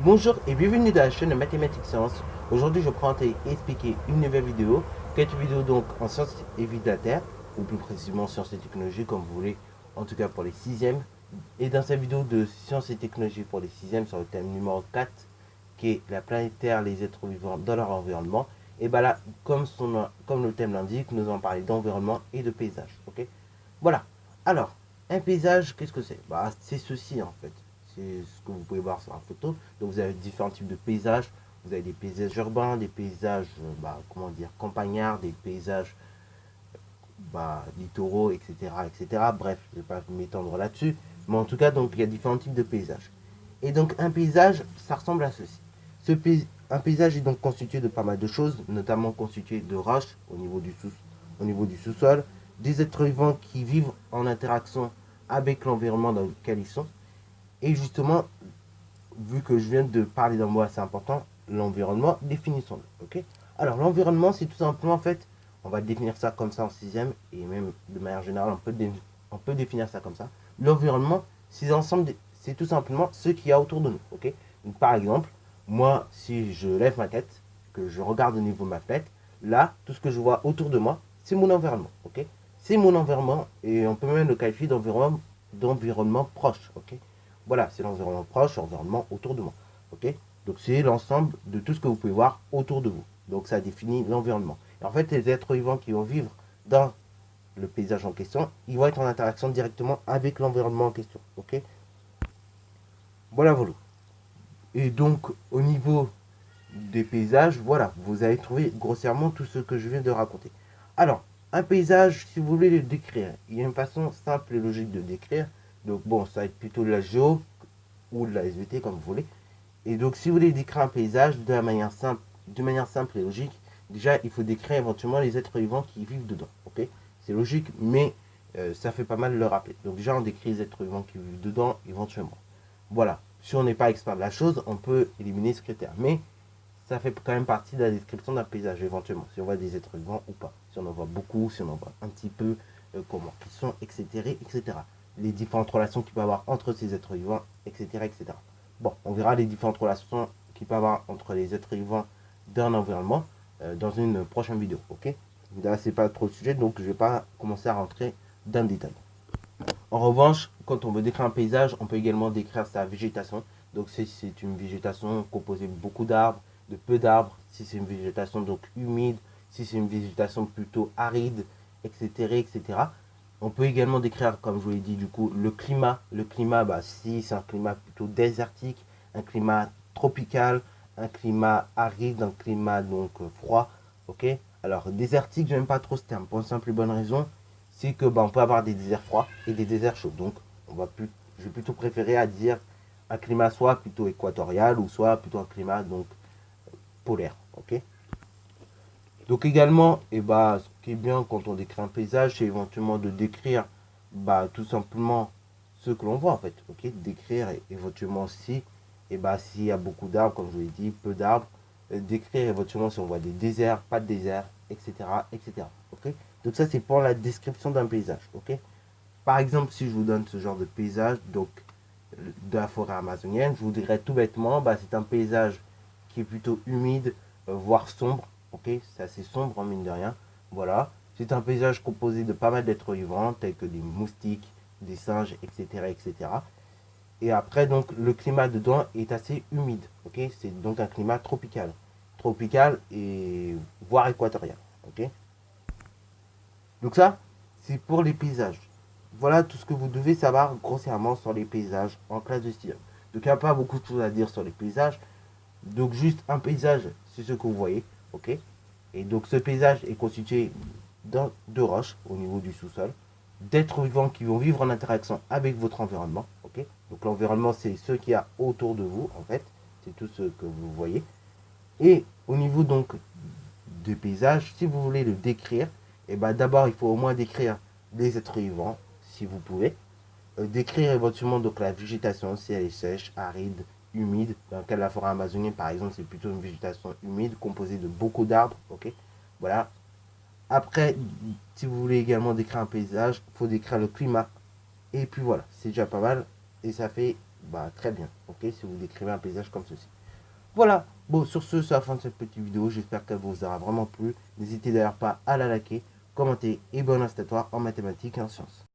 Bonjour et bienvenue dans la chaîne de Mathématiques Sciences. Aujourd'hui, je prends et expliquer une nouvelle vidéo, qui est une vidéo donc en sciences et vie de la Terre, ou plus précisément sciences et technologies, comme vous voulez, en tout cas pour les 6e. Et dans cette vidéo de sciences et technologies pour les 6e, sur le thème numéro 4, qui est la planète Terre, les êtres vivants dans leur environnement, et bien là, comme le thème l'indique, nous allons parler d'environnement et de paysage. Ok. Voilà. Alors, un paysage, qu'est-ce que c'est? Bah, c'est ceci en fait. C'est ce que vous pouvez voir sur la photo. Donc vous avez différents types de paysages. Vous avez des paysages urbains, des paysages, comment dire, campagnards, des paysages littoraux, etc., etc. Bref, je ne vais pas m'étendre là-dessus. Mais en tout cas, donc il y a différents types de paysages. Et donc un paysage, ça ressemble à ceci. Un paysage est donc constitué de pas mal de choses, notamment constitué de roches au niveau du sous-sol, des êtres vivants qui vivent en interaction avec l'environnement dans lequel ils sont. Et justement, vu que je viens de parler d'un mot assez important, l'environnement, définissons-le. Ok. Alors l'environnement, c'est tout simplement en fait, on va définir ça comme ça en 6e, et même de manière générale, on peut définir ça comme ça. L'environnement, c'est tout simplement ce qu'il y a autour de nous. Ok. Donc, par exemple, moi, si je lève ma tête, que je regarde au niveau de ma fenêtre, là, tout ce que je vois autour de moi, c'est mon environnement. Ok. C'est mon environnement, et on peut même le qualifier d'environnement proche. Ok. Voilà, c'est l'environnement proche, l'environnement autour de moi. Ok. Donc c'est l'ensemble de tout ce que vous pouvez voir autour de vous. Donc ça définit l'environnement. Et en fait, les êtres vivants qui vont vivre dans le paysage en question, ils vont être en interaction directement avec l'environnement en question. Ok. Voilà, voilà. Et donc au niveau des paysages, voilà, vous avez trouvé grossièrement tout ce que je viens de raconter. Alors, un paysage, si vous voulez le décrire, il y a une façon simple et logique de décrire. Donc bon, ça va être plutôt de la géo ou de la SVT comme vous voulez. Et donc, si vous voulez décrire un paysage de manière simple et logique, déjà, il faut décrire éventuellement les êtres vivants qui vivent dedans. Ok. C'est logique, mais ça fait pas mal de le rappeler. Donc, déjà, on décrit les êtres vivants qui vivent dedans, éventuellement. Voilà. Si on n'est pas expert de la chose, on peut éliminer ce critère. Mais ça fait quand même partie de la description d'un paysage, éventuellement. Si on voit des êtres vivants ou pas. Si on en voit beaucoup, si on en voit un petit peu, comment ils sont, etc., etc. Les différentes relations qu'il peut y avoir entre ces êtres vivants, etc., etc. Bon, on verra les différentes relations qu'il peut y avoir entre les êtres vivants d'un environnement dans une prochaine vidéo. Ok. Là, c'est pas trop le sujet, donc je vais pas commencer à rentrer dans le détail. En revanche, quand on veut décrire un paysage, on peut également décrire sa végétation. Donc, si c'est une végétation composée de beaucoup d'arbres, de peu d'arbres, si c'est une végétation donc humide, si c'est une végétation plutôt aride, etc., etc. On peut également décrire, comme je vous l'ai dit, du coup, le climat. Le climat, si c'est un climat plutôt désertique, un climat tropical, un climat aride, un climat donc froid. Ok. Alors, désertique, j'aime pas trop ce terme, pour une simple et bonne raison, c'est que on peut avoir des déserts froids et des déserts chauds. Donc, je vais plutôt préférer à dire un climat soit plutôt équatorial ou soit plutôt un climat donc polaire. Ok. Donc également, ce qui est bien quand on décrit un paysage, c'est éventuellement de décrire tout simplement ce que l'on voit en fait. Ok. Décrire éventuellement si s'il y a beaucoup d'arbres, comme je vous l'ai dit, peu d'arbres, décrire éventuellement si on voit des déserts, pas de déserts, etc., etc. Ok. Donc ça c'est pour la description d'un paysage. Ok. Par exemple, si je vous donne ce genre de paysage, donc de la forêt amazonienne, je vous dirais tout bêtement, c'est un paysage qui est plutôt humide, voire sombre. Ok, c'est assez sombre en mine de rien. Voilà. C'est un paysage composé de pas mal d'êtres vivants, tels que des moustiques, des singes, etc., etc. Et après, donc, le climat dedans est assez humide. Ok, c'est donc un climat tropical. Tropical et voire équatorial. Ok. Donc ça, c'est pour les paysages. Voilà tout ce que vous devez savoir grossièrement sur les paysages en classe de style. Donc il n'y a pas beaucoup de choses à dire sur les paysages. Donc juste un paysage, c'est ce que vous voyez. Ok. Et donc ce paysage est constitué de roches au niveau du sous-sol, d'êtres vivants qui vont vivre en interaction avec votre environnement. Ok. Donc l'environnement, c'est ce qu'il y a autour de vous, en fait. C'est tout ce que vous voyez. Et au niveau donc des paysages, si vous voulez le décrire, d'abord il faut au moins décrire les êtres vivants, si vous pouvez. Décrire éventuellement donc la végétation, si elle est sèche, aride, humide. Dans le cas de la forêt amazonienne, par exemple, c'est plutôt une végétation humide composée de beaucoup d'arbres. Ok. Voilà. Après, si vous voulez également décrire un paysage, il faut décrire le climat. Et puis voilà, c'est déjà pas mal. Et ça fait très bien, ok, si vous décrivez un paysage comme ceci. Voilà, bon, sur ce, c'est la fin de cette petite vidéo. J'espère qu'elle vous aura vraiment plu. N'hésitez d'ailleurs pas à la liker, commenter et bon instatoire en mathématiques et en sciences.